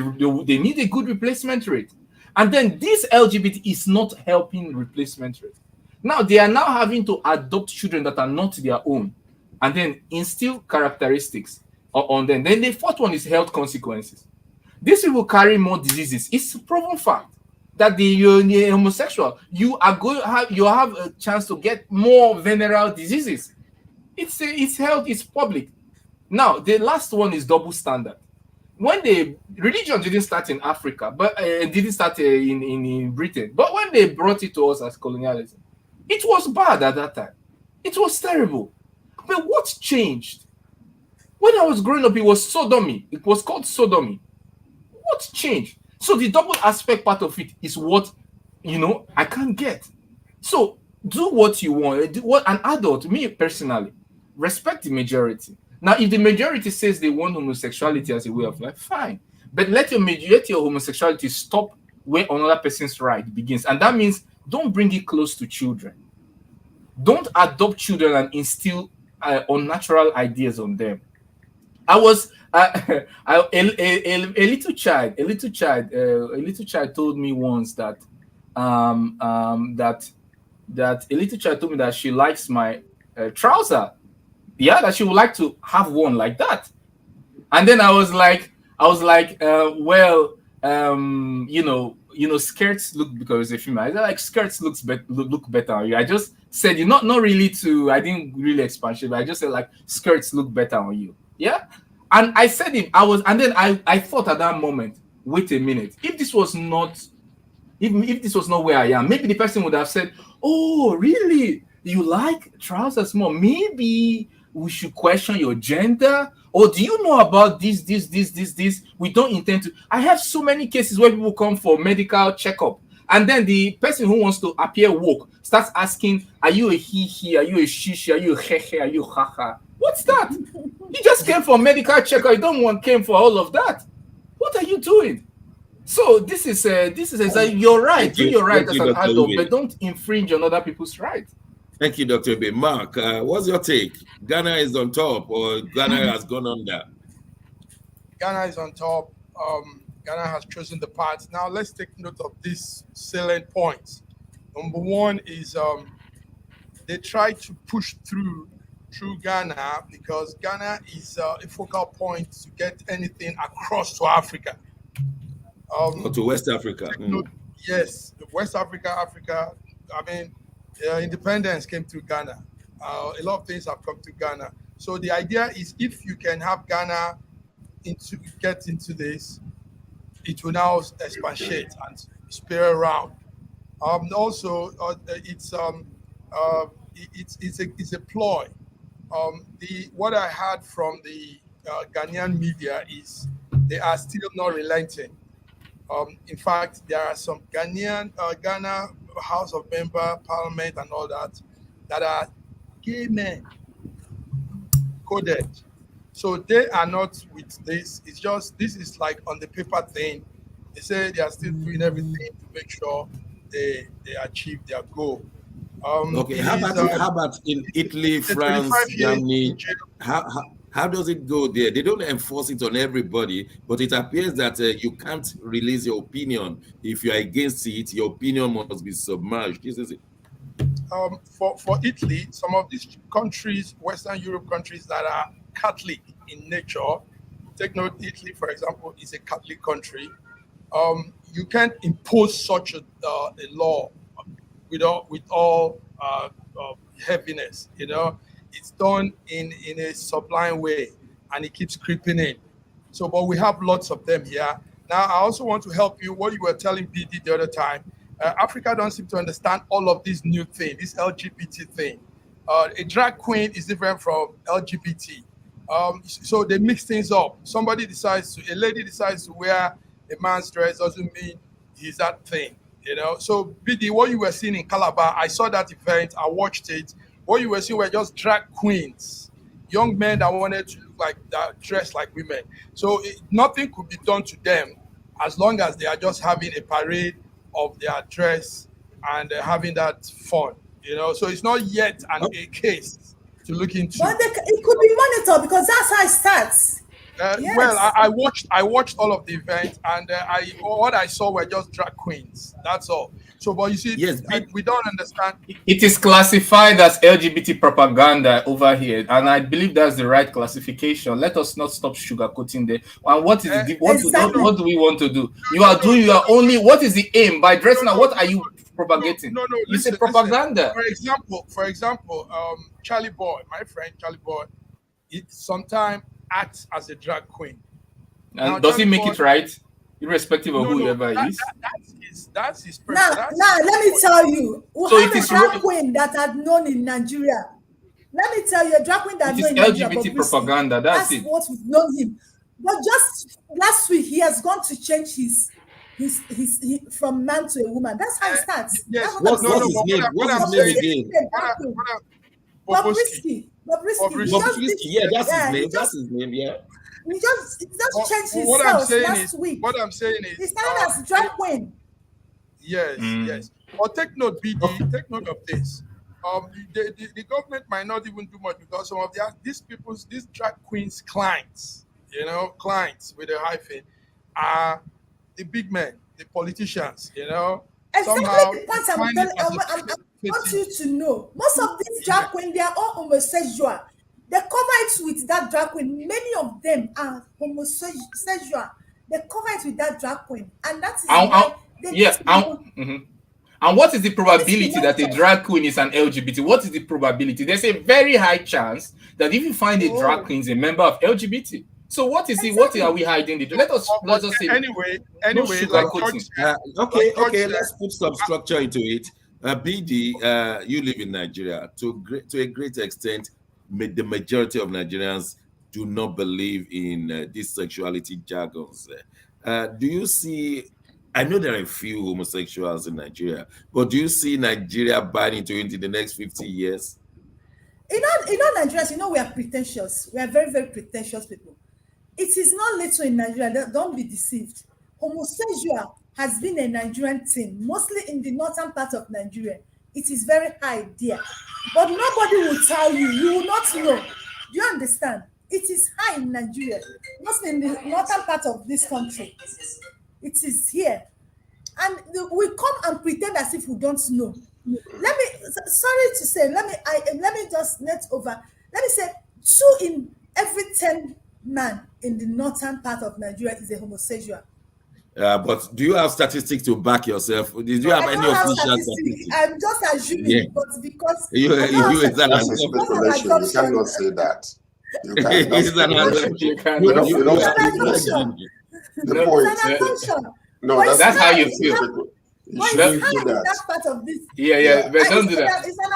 need a good replacement rate. And then this LGBT is not helping replacement rate. Now they are now having to adopt children that are not their own and then instill characteristics on them. Then the fourth one is health consequences. these people carry more diseases. It's a proven fact that you're homosexual, you are going to have a chance to get more venereal diseases. It's health, it's public. Now, the last one is double standard. When the religion didn't start in Africa, but didn't start in Britain, but when they brought it to us as colonialism, it was bad at that time. It was terrible. But what changed? When I was growing up, it was sodomy. It was called sodomy. What changed? So the double aspect part of it is what, I can't get. So do what you want. Do what an adult, me personally, respect the majority. Now, if the majority says they want homosexuality as a way of life, fine. But let your homosexuality stop where another person's right begins. And that means don't bring it close to children. Don't adopt children and instill unnatural ideas on them. I was a little child told me once that that a little child told me that she likes my trouser. Yeah, that she would like to have one like that. And then I was like, well, skirts look, because it's a female. I like skirts look better on you. I just said, not really I didn't really expand it, but I just said like skirts look better on you. Yeah. And I said it, and then I thought at that moment, wait a minute, if this was not where I am, maybe the person would have said, oh, really? You like trousers more? Maybe we should question your gender. Or do you know about this? We don't intend to. I have so many cases where people come for medical checkup, and then the person who wants to appear woke starts asking, are you a he, are you a she, are you a he, are you ha? What's that? You just came for medical checkup. You came for all of that. What are you doing? So this is you're right. Do your right as an adult, but don't infringe on other people's rights. Thank you, Dr. B. Mark, what's your take? Ghana is on top, or Ghana has gone under? Ghana is on top. Ghana has chosen the path. Now let's take note of these salient points. Number one is they try to push through Ghana because Ghana is a focal point to get anything across to Africa. Or to West Africa. Yes, West Africa. I mean, independence came to Ghana. A lot of things have come to Ghana. So the idea is, if you can have Ghana get into this, it will now expatiate and spiral around. Also, it's a ploy. What I heard from the Ghanaian media is they are still not relenting. In fact, there are some Ghana House of Member, Parliament, and all that are gay men coded. So they are not with this. It's just, this is like on the paper thing. They say they are still doing everything to make sure they achieve their goal. Okay, how about in Italy, France, Germany? How does it go there? They don't enforce it on everybody, but it appears that you can't release your opinion. If you are against it, your opinion must be submerged. This is it. For Italy, some of these countries, Western Europe countries that are Catholic in nature, take note, Italy, for example, is a Catholic country. You can't impose such a law with all heaviness, It's done in a sublime way, and it keeps creeping in. So, but we have lots of them here. Now, I also want to help you. What you were telling BD the other time, Africa don't seem to understand all of this new thing, this LGBT thing. A drag queen is different from LGBT. So they mix things up. A lady decides to wear a man's dress doesn't mean he's that thing, So BD, what you were seeing in Calabar, I saw that event, I watched it. What you were seeing were just drag queens, young men that wanted to look like that, dress like women. So nothing could be done to them as long as they are just having a parade of their dress and having that fun, So it's not yet a case to look into. But it could be monitored, because that's how it starts. Well, Yes. I watched all of the events, and what I saw were just drag queens. That's all. So, but you see, Yes, we don't understand. It is classified as LGBT propaganda over here, and I believe that's the right classification. Let us not stop sugarcoating there. And what is the Exactly. what do we want to do? You are doing your only. What is the aim by dressing up? What are you propagating? No, You say listen. propaganda. For example, Charlie Boy, my friend Charlie Boy, it sometimes acts as a drag queen. Now, And does he Charlie make Boy, it right, irrespective of no, whoever that, is? that's his Now, person. That's now let me tell you, we So have it a is drag queen that I've known in Nigeria. Let me tell you, a drag queen that it I've known is in Nigeria, LGBT Bobrisky. propaganda. That's That's it. what we've known him. But just last week, he has gone to change his from man to a woman. That's how it starts. yes. That's what I'm what's No, saying. his but name? what What's I'm his name saying is again? Bobrisky. Bobrisky. He Bobrisky. just did, Yeah, that's his yeah, name. That's his name. Yeah. he just changed his What I'm cells saying last is, week. what I'm saying He is, started as drag queen. yes. But take note, BD. Take note of this. The government might not even do much because some of these drag queens clients, clients with a hyphen, are the big men, the politicians, Exactly somehow the point they find it as a I want you to know. Most of these drag queens, they are all homosexual. They cover it with that drag queen. Many of them are homosexual. They cover it with that drag queen. And that is why they Yeah. And what is the probability that a drag queen is an LGBT? What is the probability? There's a very high chance that if you find a drag queen is a member of LGBT. So what is it? What are we hiding? Let us say anyway, no like George said, okay. Let's put some structure into it. BD, you live in Nigeria. To a great extent, the majority of Nigerians do not believe in these sexuality jargons. Do you see? I know there are a few homosexuals in Nigeria, but do you see Nigeria buying into it in the next 50 years? Nigerians, we are pretentious. We are very, very pretentious people. It is not little in Nigeria. Don't be deceived. Homosexual has been a Nigerian thing, mostly in the northern part of Nigeria. It is very high there. But nobody will tell you. You will not know. Do you understand? It is high in Nigeria, mostly in the northern part of this country. It is here. And we come and pretend as if we don't know. Let me say 2 in every 10 man in the northern part of Nigeria is a homosexual. But do you have statistics to back yourself? Did you have any official statistics? I'm just assuming, but because that's a speculation. You cannot say that. You cannot. The point. No, that's how you feel. That part of this. Yeah. But don't do that. It's an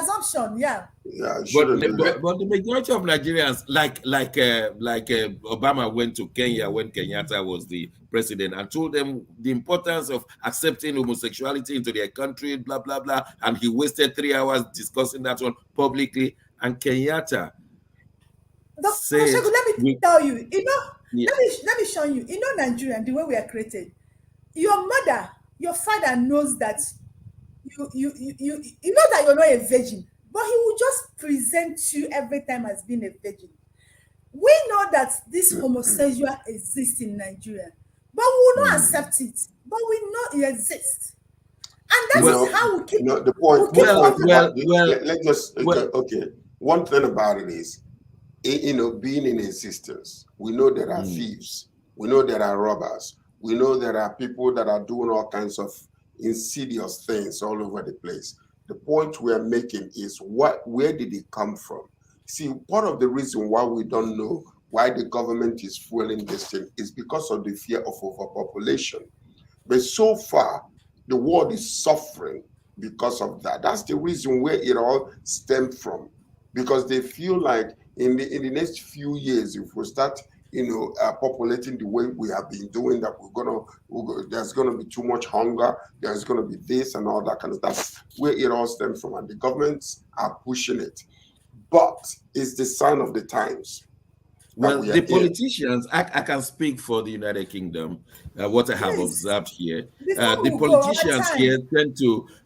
assumption. Yeah. But the majority of Nigerians, like Obama went to Kenya when Kenyatta was the president and told them the importance of accepting homosexuality into their country, blah blah blah, and he wasted 3 hours discussing that one publicly. And Kenyatta said, let me tell you, let me show you. Nigerian, the way we are created. Your mother, your father knows that you know that you're not a virgin, but he will just present you every time as being a virgin. We know that this homosexual exists in Nigeria, but we will not accept it. But we know it exists, and that is how we keep. The point. Let's just okay. One thing about it is, being in existence, we know there are thieves, we know there are robbers. We know there are people that are doing all kinds of insidious things all over the place. The point we are making is where did it come from? See, part of the reason why we don't know why the government is fueling this thing is because of the fear of overpopulation. But so far, the world is suffering because of that. That's the reason where it all stemmed from. Because they feel like in the next few years, if we start populating the way we have been doing, that there's gonna be too much hunger, there's gonna be this and all that kind of stuff. That's where it all stems from, and the governments are pushing it. But it's the sign of the times. Well, the politicians, I can speak for the United Kingdom. What I have observed here, the politicians here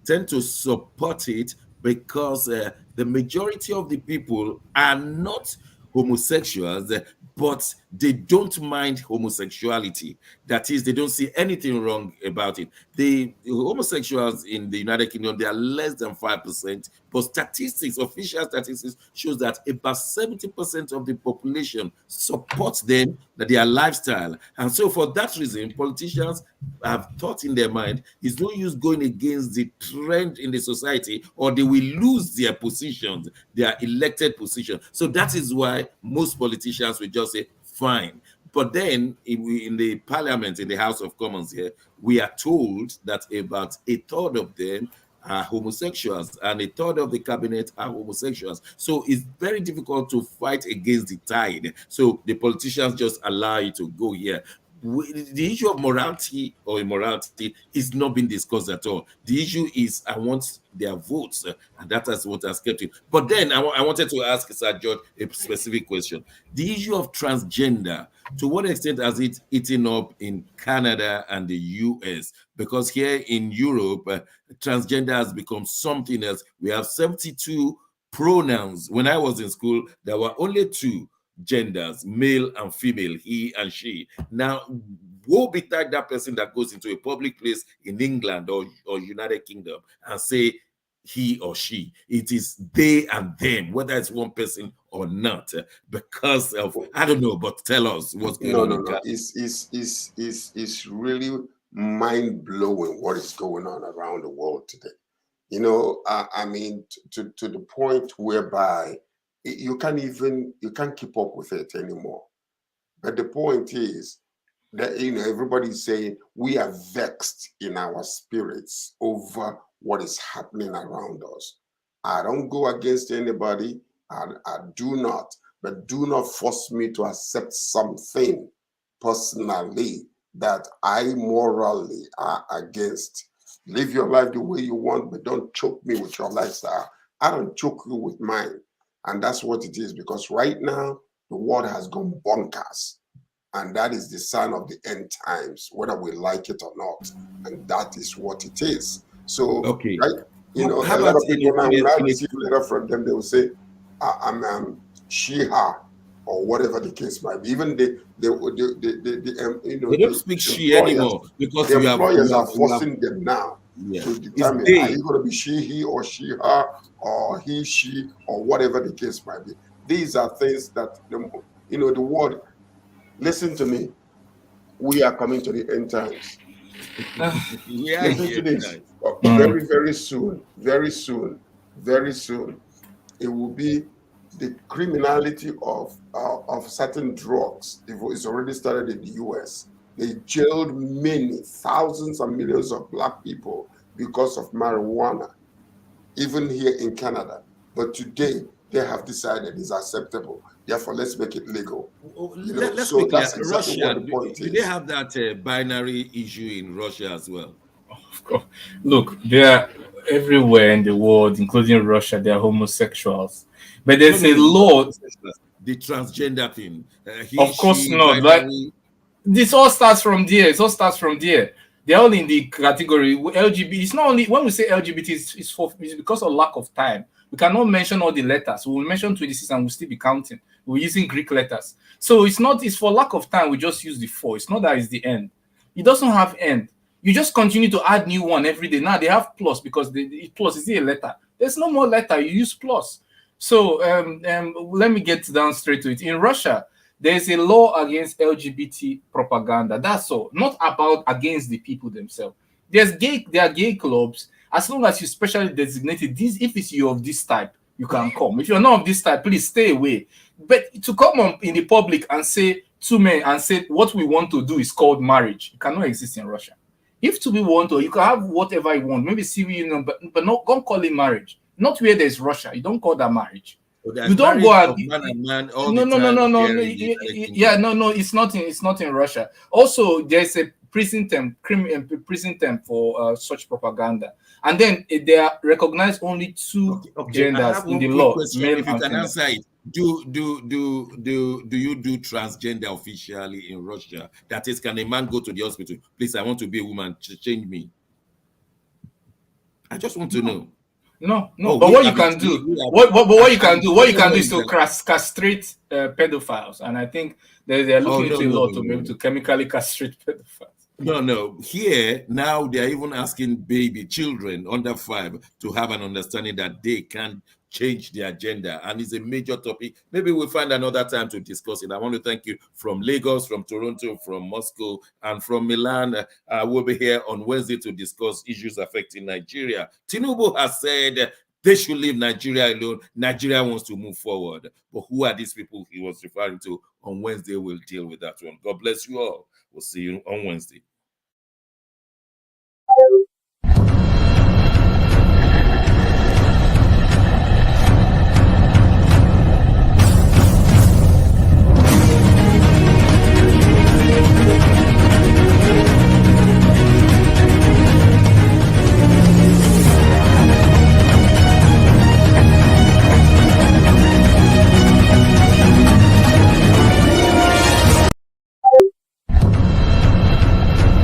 tend to support it because the majority of the people are not homosexuals, but they don't mind homosexuality. That is, they don't see anything wrong about it. The homosexuals in the United Kingdom, they are less than 5%, but statistics, official statistics, shows that about 70% of the population supports them, their lifestyle. And so for that reason, politicians have thought in their mind, it's no use going against the trend in the society, or they will lose their positions, their elected position. So that is why most politicians will just say, fine. But then in the parliament, in the House of Commons here, we are told that about a third of them are homosexuals, and a third of the cabinet are homosexuals. So it's very difficult to fight against the tide. So the politicians just allow it to go here. The issue of morality or immorality is not being discussed at all. The issue is, I want their votes, and that is what has kept it. But then I wanted to ask Sir George a specific question. The issue of transgender, to what extent has it eaten up in Canada and the US? Because here in Europe, transgender has become something else. We have 72 pronouns. When I was in school, there were only 2 genders, male and female, he and she. Now, woe betide that person that goes into a public place in England or United Kingdom and say he or she. It is they and them, whether it's one person or not, because of, I don't know, but tell us what's going on. No. It's really mind-blowing what is going on around the world today. You know, I mean, to the point whereby you can't keep up with it anymore. But the point is that, you know, everybody's saying we are vexed in our spirits over what is happening around us. I don't go against anybody. I do not, but do not force me to accept something personally that I morally are against. Live your life the way you want, but don't choke me with your lifestyle. I don't choke you with mine. And that's what it is, because right now, the world has gone bonkers. And that is the sign of the end times, whether we like it or not. And that is what it is. So, okay. Right, you know, a lot of people now, when I receive a letter from them, they will say, I'm she, her, or whatever the case might be. Even you know, they don't speak she anymore, because the employers are forcing them now yeah, to determine, are you going to be she, he, or she, her, or he, she, or whatever the case might be. These are things that, you know, the world, listen to me, we are coming to the end times. Listen to this. Very, very soon, it will be the criminality of certain drugs. It's already started in the US. They jailed many thousands and millions of black people because of marijuana, even here in Canada. But today, they have decided it's acceptable. Therefore, let's make it legal. You know, let's so be clear. that's exactly Russia, what the point do is. they have that binary issue in Russia as well? Of course. Look, they're everywhere in the world, including Russia, they're homosexuals. But there's a law. The transgender thing. Of course not. Like, this all starts from there. It all starts from there. They're all in the category LGBT. It's not only when we say LGBT, it's because of lack of time. We cannot mention all the letters. We will mention 26 and we'll still be counting. We're using Greek letters. So it's for lack of time. We just use the 4. It's not that it's the end. It doesn't have end. You just continue to add new one every day. Now they have plus because the plus is a letter. There's no more letter. You use plus. So let me get down straight to it. In Russia, there's a law against LGBT propaganda. That's all. Not about against the people themselves. There are gay clubs. As long as you specially designated this, if it's you of this type, you can come. If you're not of this type, please stay away. But to come on in the public and say 2 men and say what we want to do is called marriage, it cannot exist in Russia. If 2 people want to, you can have whatever you want, maybe civil union, but not don't call it marriage. Not where there's Russia. You don't call that marriage. You don't go out. No. Yeah, no. It's not in Russia. Also, there's a prison term for such propaganda, and then they are recognized only 2 genders in the law. Male if you can answer it, do you do transgender officially in Russia? That is, can a man go to the hospital? Please, I want to be a woman. Change me. I just want to know. No. Oh, But we what you have it. can do, And what you can do, what you can do is to that. castrate pedophiles, and I think they're Oh, looking no, into a no, lot no, to be no, able no. to chemically castrate pedophiles. No. Here, now they're even asking children under 5 to have an understanding that they can change their gender. And it's a major topic. Maybe we'll find another time to discuss it. I want to thank you from Lagos, from Toronto, from Moscow, and from Milan. We'll be here on Wednesday to discuss issues affecting Nigeria. Tinubu has said they should leave Nigeria alone. Nigeria wants to move forward. But who are these people he was referring to? On Wednesday, we'll deal with that one. God bless you all. We'll see you on Wednesday.